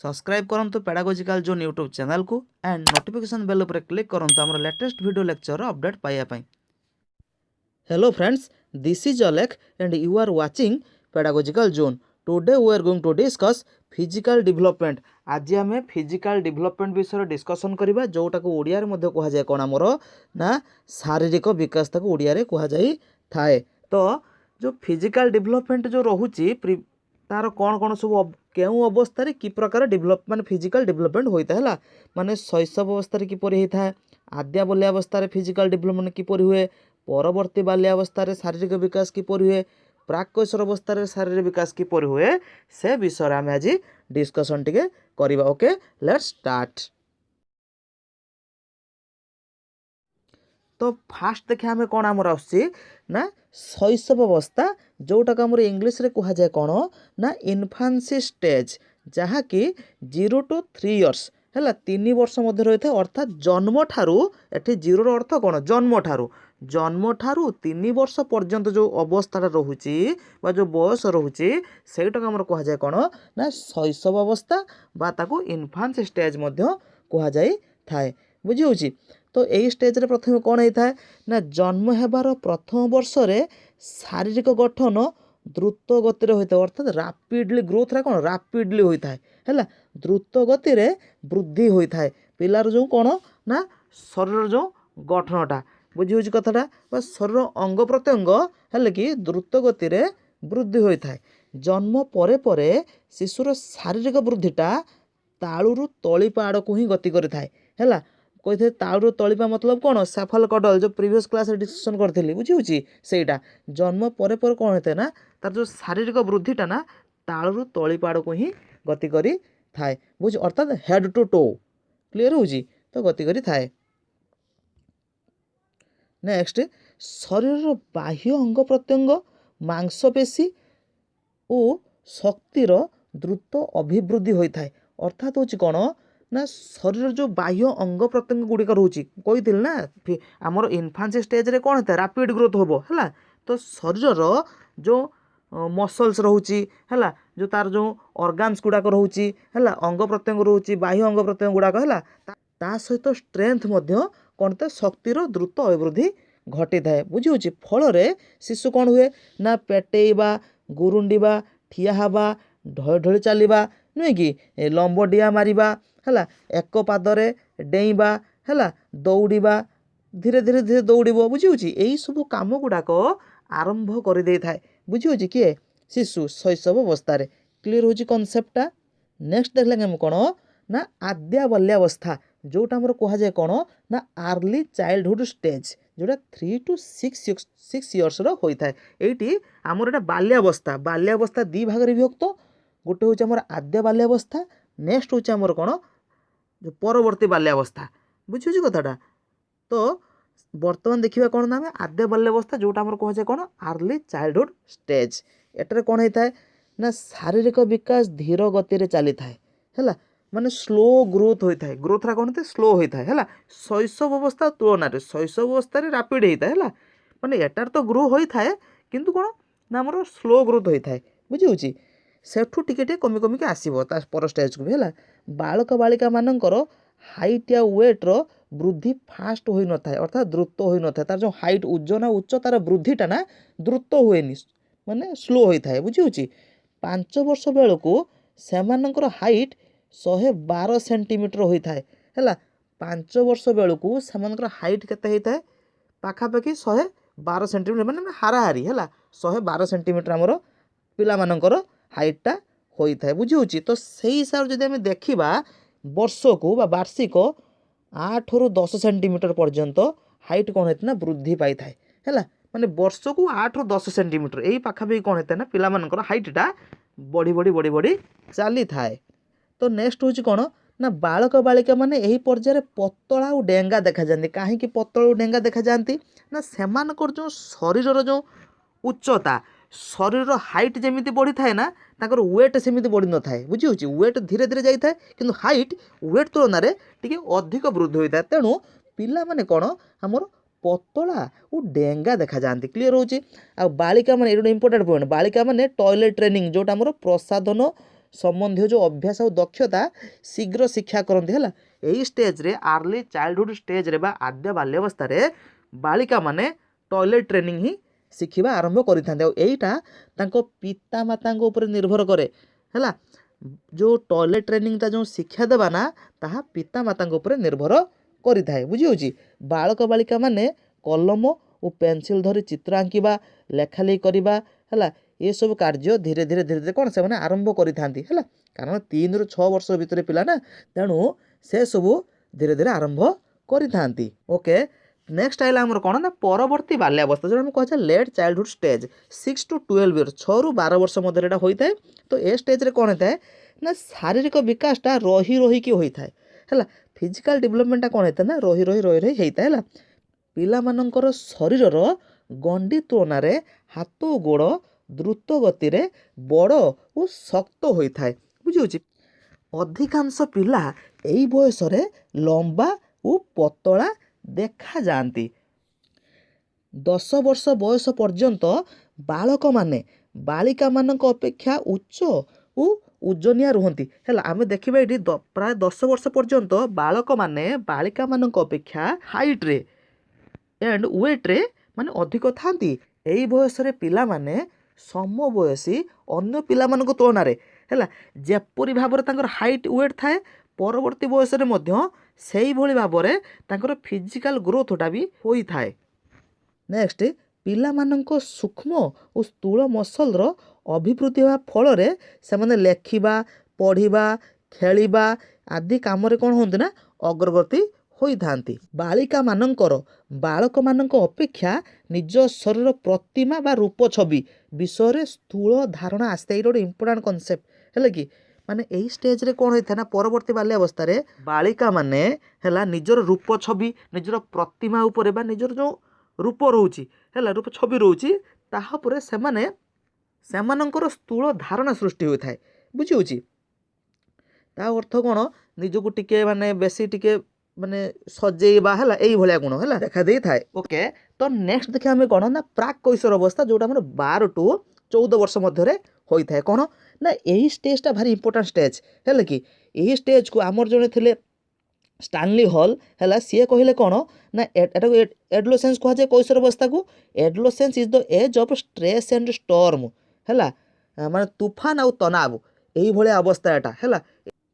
Subscribe करंतु pedagogical zone YouTube channel को and notification bell पर क्लिक करंतु हमर लेटेस्ट वीडियो लेक्चर अपडेट पाइबा पई। Hello friends, this is Alekh and you are watching pedagogical zone. Today we are going to discuss physical development. आज आम physical development विषय discussion करबा, जोटा को ओडिया रे मध्ये कहा जाय कोन हमर ना शारीरिक विकास ताको ओडिया रे कहा जाय थाए। तो जो फिजिकल डेवलपमेंट जो रहुची तार कौन कौन सब केउ अवस्था कि प्रकार डेवलप माने फिजिकल डेवलपमेंट होता है माने शैशव अवस्था किपर होता है, आद्या बाल्यावस्था फिजिकल डेवलपमेंट किपर हुए, परवर्ती बाल्यावस्था शारीरिक विकास किपर हुए, प्राक कैशोर अवस्था शारीरिक विकास किपर हुए, से विषय आम आज डिस्कसन टिके करबा। Okay, let's start. तो फास्ट देखिए आम कौन आमर ना शैशव अवस्था, जोटा को आमर इंग्लिश रे कहा जाए कौन ना इन्फान्सी स्टेज, जहाँकि 0 to 3 years है 3 वर्ष मध्य रही है। अर्थात जन्म ठारू एठी 0 रो अर्थ कौन जन्म ठारू 3 वर्ष पर्यंत जो अवस्था रोचे बा जो बयस रोचे सेटा आमर कहा जाए कौन ना शैशव अवस्था बा ताको इन्फान्सी स्टेज मध्य कहा जाए थाए। बुझी होची। तो यही स्टेज रे प्रथम कौन होता है ना जन्म हेबार प्रथम वर्ष रे शारीरिक गठन द्रुत गति होता है। अर्थात रापिडली ग्रोथ रा कौन रापिडली होता है द्रुत गति रे वृद्धि होता है पिलार जो कौन ना शरीर जो गठनटा। बुझी होची कथाटा बा शरीर अंग प्रत्यंग है कि द्रुत गति रे वृद्धि होता है। जन्म परे परे शिशुर शारीरिक वृद्धिटा तालुरु तलिपा आड़ को ही गति करि थाए हैला। कही तालुरु तलिपा मतलब कौन साफल कडल जो प्रीवियस क्लास डिस्कशन करथिली। बुझी होची सेटा जन्म परे परे कौन होता है ना तार जो शारीरिक वृद्धिटा ना तालुरु तलिपा आड़ को ही गति करि थाए। बुझ अर्थात हेड टू टो क्लियर होची तो गति करि थाए। नेक्स्ट शरीर बाह्य अंग प्रत्यंग मांसपेशी और शक्तिर द्रुत अभिवृद्धि होता है। अर्थात हूँ कौन ना शरीर जो बाह्य अंग प्रत्यंग गुड़िक रोचे कही ना आमर इन्फान्सी स्टेज रे कौन होता है रैपिड ग्रोथ हम है। तो शरीर जो मसल्स रोचे है जो तार जो ऑर्गन्स गुड़ाक रोचे है अंग प्रत्यंग रोचे बाह्य अंग प्रत्यंग गुड़ाक है ता सहित स्ट्रेंथ कौन था शक्तिर द्रुत अभिवृद्धि घटी थाए। बुझी होची फल शिशु कौन हुए ना पेटेइबा गुरुंडीबा ठिया हवा ढଳି ढଳି चलवा नुहे कि लंब डिया मारिबा है एक पादरे डेइबा है दौड़िबा धीरे धीरे धीरे दौड़ब। बुझी होची यही सब काम गुड़ाक आरंभ कर दे थाए। बुझी होची किए शिशु शैशव अवस्था रे क्लियर होची कॉन्सेप्टटा। नेक्स्ट देखले हम कौन ना आद्या बाल्यावस्था जोटा आमर कहा जाए कौन ना आर्ली चाइल्डहुड स्टेज जोटा 3 to 6 years होता है। ये आमर एटा बाल्यावस्था बाल्यावस्था दी भाग विभक्त गोटे हूँ आमर आद्य बाल्यावस्था नेक्स्ट हूँ आमर कौन जो परवर्ती बाल्यावस्था। बुझी कथाटा। तो बर्तमान देखिए कौन ना आम आद्य बाल्यावस्था जोटा आमर कहा जाए कौन आर्ली चाइल्डहुड स्टेज। एटारे कौन होता है ना शारीरिक विकास धीर गति चली थाए है माने स्लो ग्रोथ होता है। ग्रोथ रा कौन होता है स्लो होता है शैशव अवस्था तुलन शैशव अवस्था रैपिड होता है माने एटार तो ग्रो होता है किंतु कौन ना आमर स्लो ग्रोथ होता है। बुझी होची सेठू टिके कमी कमिक आसो पर स्टेज को भी है। बालक बालिका मानकर हाइट या वेट रो वृद्धि फास्ट हो न था अर्थात द्रुत हो न था। तार जो हाइट ओजन उच्च तार वृद्धिटा ना द्रुत हुए माने स्लो होता है। बुझी होची 5 वर्ष बेलू सेमानकर हाइट 112 सेंटीमीटर होता है 5 वर्ष बेलू से हाइट केते होता है पाखापाखि 112 सेंटीमीटर माने हाराहारी है 112 सेंटीमीटर आमर पिलामानकर हाइटा होता है। बुझी होची तो सही हिसाब से जब देखा वर्ष को वार्षिक 8 ରୁ 10 सेंटीमीटर पर्यंत हाइट कौन होता है ना वृद्धि पाई थाए है माने वर्ष को 8 ରୁ 10 सेंटीमीटर यही पाखापाखि कौन होता है ना पिलामानकर हाइटा बढ़ी बढ़ी बढ़ी बढ़ी चली थाए। तो नेक्स्ट हूँ कौन ना बालक बालिका माने यही पर्यायर पतला और डेंगा देखा जाती। कहीं पतला और डेंगा देखा जाती ना सेमानकर जो शरीर जो उच्चता शरीर हाइट जमी बढ़ी थाए ना ताकर वेट सेमती बढ़ी न थाए। बुझी होची वेट धीरे धीरे जाई थाए किंतु हाइट वेट तुलन में टिके अधिक वृद्धि होता है। तेणु पिला माने कौन आमर पतला और डेंगा देखा जाती। क्लियर होची। आ बालिका माने ये इंपोर्टेंट पॉइंट बालिका माने टॉयलेट ट्रेनिंग जोटा आमर प्रसाधन संबंधी जो अभ्यास और दक्षता शीघ्र शिक्षा करते है यही स्टेज रे अर्ली चाइल्डहुड स्टेज रे बा आद्य बाल्यावस्था रे बालिका माने टॉयलेट ट्रेनिंग ही शिखिबा आरंभ करिथा पिता माता उपर निर्भर करे है जो टॉयलेट ट्रेनिंग जो शिक्षा देवा ना ताहा पिता माता उपर निर्भर करिथाए बुझी होची बालक बालिका माने कलम और पेंसिल धरी चित्र आंकिबा लेखालेखी करवा है ये सब कार्य धीरे धीरे धीरे धीरे कौन से मैंने आरंभ करि थांती है कारण 3 ରୁ 6 वर्ष भितर पिला ना तेणु से सब धीरे धीरे आरंभ करि थांती ओके नेक्स्ट आइला हमर कोन ना परवर्ती बाल्यावस्था जो हम कहछे late childhood stage 6 to 12 year 6 ରୁ 12 वर्ष मध्य एटा होई थाए तो ए स्टेज रे कोन होता है ना शारीरिक विकासटा रही रही कि होई थाए है फिजिकल डेवलपमेंट कोन होता है ना रही रही रही रही होता है पिला मानकर शरीरर गंडी तुलना रे हाथ और गोड़ द्रुत गति रे बड़ और शक्त होता है बुझी अधिकांश पिला एई बयस रे लंबा और पतला देखा जाती 10 वर्ष बयस पर्यंत बालक माने बालिका मानक अपेक्षा उच्च और ओजनिया रुहंती है आमे देखिबा एटी प्राय 10 वर्ष पर्यंत बालक माने बालिका मानक अपेक्षा हाइट रे एंड वेट रे माने अधिक थांती एई बयस रे पिला माने समबयसी अन्य पिला मानक तुलना रे है जेपरी भाव रे तांकर हाइट वेट थाए परवर्ती बयस रे मध्य सेही भली भाव रे तांकर फिजिकल ग्रोथटा भी होई थाए नेक्स्ट पिला मानक सूक्ष्म और स्थूल मसल रो अभिवृद्धि होगा फल रे से माने लेखिबा पढ़िबा खेलिबा आदि काम रे कोन होंती ना अग्रगति होई थांती बालिका मानकर बालक मानक अपेक्षा निज शरीर प्रतिमा बा रूप छवि विषय रे स्थूल धारणा आस्ते एटा गोटे इंपोर्टेंट कॉन्सेप्ट है कि माने एही स्टेज रे कोन होइथा ना परवर्ती बाल्यावस्था रे बालिका माने हैला निजर रूप छवि निजर प्रतिमा उपरे बा निजर जो रूप रहउची हैला रूप छवि रहउची ताहा परे सेमानंकर स्थूल धारणा सृष्टि होइथाय बुझी होची ता अर्थ कोन निजको टिके माने बेसी टिके माने सजेइबा हैला एई भलिया गुण हैला देखा देई थाए ओके तो नेक्स्ट देखिया हमें कोन ना प्राक कैशोर अवस्था जोटा हमर 12 टू 14 वर्ष मध्य रे होई थाए कोन ना एही स्टेजटा भारी इंपोर्टेंट स्टेज है कि एही स्टेज को आमर जने थिले स्टानली हॉल है सी कहले कौन ना एडोलेसेंस कह जाए कैशोर अवस्था को adolescence is the age of stress and storm है माने तूफान आउ तनाव यही भाया अवस्था एटा है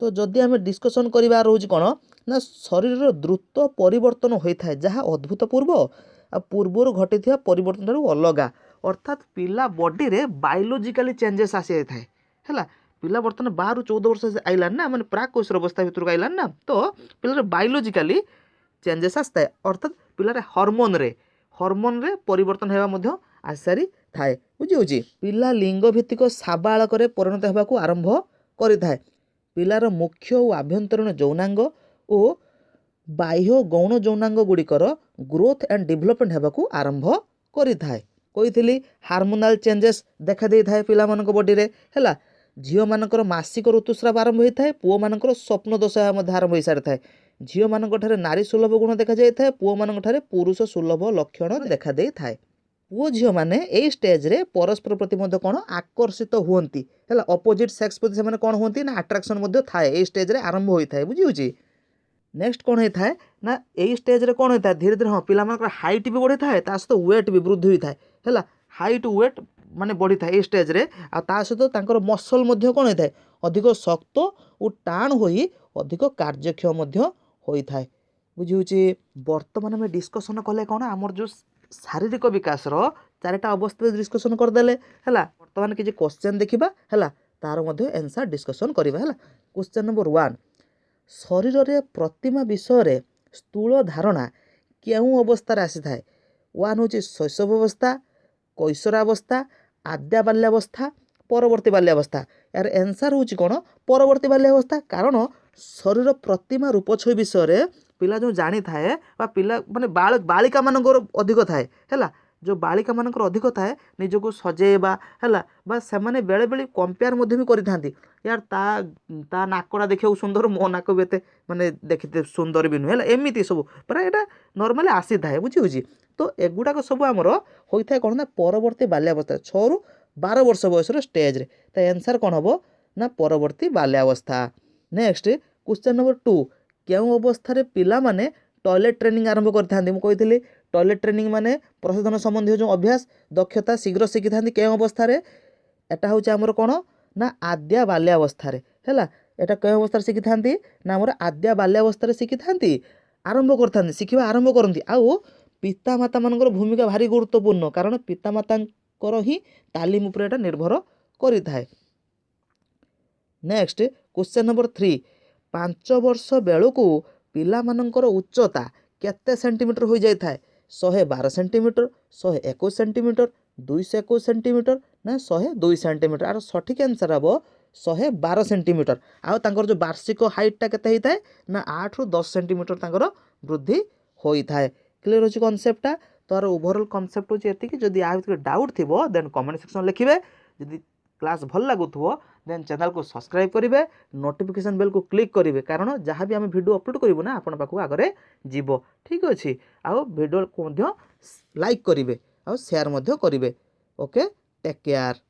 तो जदि आम डिस्कसन करवा रोज कौन ना शरीर द्रुत परिवर्तन होता है जहाँ अद्भुतपूर्व आ पूर्वर घटी परिवर्तन ठारू अलगा अर्थात पिला बॉडी रे बायोलॉजिकली चेंजेस आसी जाए है पिला बर्तमान 12 ରୁ 14 वर्ष आइलान ना मैंने प्राक कैशोर अवस्था भितर आइलान ना तो पिलार बायोलॉजिकली चेंजेस आसता है अर्थात पिलार हार्मोन रे परिवर्तन होगा आसी सारी थाए बुझी होची पिला लिंग भित्तिक साबालक परिणत होगा आरंभ करिथाए पिलार मुख्य और आभ्यंतरीण यौनांग और बाह्य गौण यौनांग गुड़िकर ग्रोथ एंड डेवलपमेंट होगा आरंभ करिथाए कही हार्मोनाल चेंजेस देखा दे थाए पिला मानक बॉडी रे हैला झील मानकर मासिक ऋतुस्राव आरंभ होता है पुओ मानकर स्वप्न दोष आरंभ हो सारी थाए झील मानक नारी सुलभ गुण देखा जाए पुओ मानक पुरुष सुलभ लक्षण देखा दे थाए पुओ झील माने ए स्टेज रे परस्पर प्रति मध्य कौन आकर्षित हुंती है अपोजिट सेक्स प्रति से कौन हुंती ना अट्राक्शन मध्य थाए ए स्टेज रे आरंभ होता है बुझी होची नेक्स्ट कौन होता है ना ए स्टेज रे कौन होता है धीरे धीरे हाँ पिला मानकर हाइट भी बढ़ी थाए ता सहित वेट भी वृद्धि होता है हाइट वेट माने बढ़ी थाए ए स्टेज रे आ ता सहित तांकर मसल मध्य कौन होता है अधिक शक्त और टाण होई अधिक कार्यक्षम मध्य होई थाए बुझी होची वर्तमान में डिस्कसन कले कौन आमर जो शारीरिक विकास रो चारिटा अवस्था डिस्कसन करदेले है बर्तमान किसी क्वेश्चन देखा है तार मध्य आंसर डिस्कसन करवा है क्वेश्चन नंबर 1 शरीर रे प्रतिमा विषय रे स्थूल धारणा केउं अवस्था आसी थाए 1 हूँ शैशव अवस्था कैशोरावस्था आद्या बाल्यावस्था परवर्ती बाल्यावस्था यार आंसर हूँ कौन परवर्ती बाल्यावस्था कारण शरीर प्रतिमा रूप छवि विषय रे पिला जो जानी थाए पिला माने बालिका मानकर अधिक थाए है जो बालिका मानकर अधिक थाए निजको सजेबा है से बेले बेले कंपेयर भी करि यार ता नाकड़ा देखा सुंदर मो नाक भी एत माने देखते सुंदर भी नुहे एमती सब प्राय यहाँ नर्माली आसी थाए बुझी होची तो एगुड़ाक सब आमर होता है कौन ना परवर्ती बाल्यावस्था 6 ରୁ 12 वर्ष बयस स्टेज रे तो आंसर कौन हम ना परवर्ती बाल्यावस्था। नेक्स्ट क्वेश्चन नंबर 2 केउं अवस्था रे पिला माने टॉयलेट ट्रेनिंग आरंभ करथांती मु कहितली टॉयलेट ट्रेनिंग माने प्रशोधन संबंधी जो अभ्यास दक्षता शीघ्र शिखिथांती केउं अवस्था रे एटा होउछ हमर कोन ना आद्या बाल्यावस्था रे हैला एटा केउं अवस्था रे शिखिथांती ना हमर आद्या बाल्यावस्था रे शिखिथांती आरंभ करथांती शिखिबा आरंभ करंती आउ पिता माता मानकर भूमिका भारी गुरुत्वपूर्ण कारण पिता मातांकर ही तालीम उपर एटा निर्भर करिथाय। नेक्स्ट क्वेश्चन नंबर 3 5 वर्ष बेलू पिला मानकर उच्चता केते सेंटीमीटर हो जाय थाय 112 सेंटीमीटर 121 सेंटीमीटर 221 सेंटीमीटर ना 102 सेंटीमीटर आर सठिक आंसर हबो 112 सेंटीमीटर आउ तांकर जो वार्षिक हाइट टा केते हिताय ना 8 रु 10 सेंटीमीटर तांकर वृद्धि होई थाय। क्लियर होची कांसेप्ट तार ओवरऑल कांसेप्ट होची एति कि जदी आ भितर डाउट थिबो देन कमेंट सेक्शन लिखिबे जदी क्लास भल लागुथबो देन चैनल को सब्सक्राइब करिवे नोटिफिकेशन बेल को क्लिक करिवे कारण जहाँ भी आम वीडियो अपलोड करिवो ना आपण पाखु आगरे जीवो ठीक अछि आउ वीडियो को मध्य लाइक करिवे आउ शेयर मध्य करिवे ओके टेक केयर।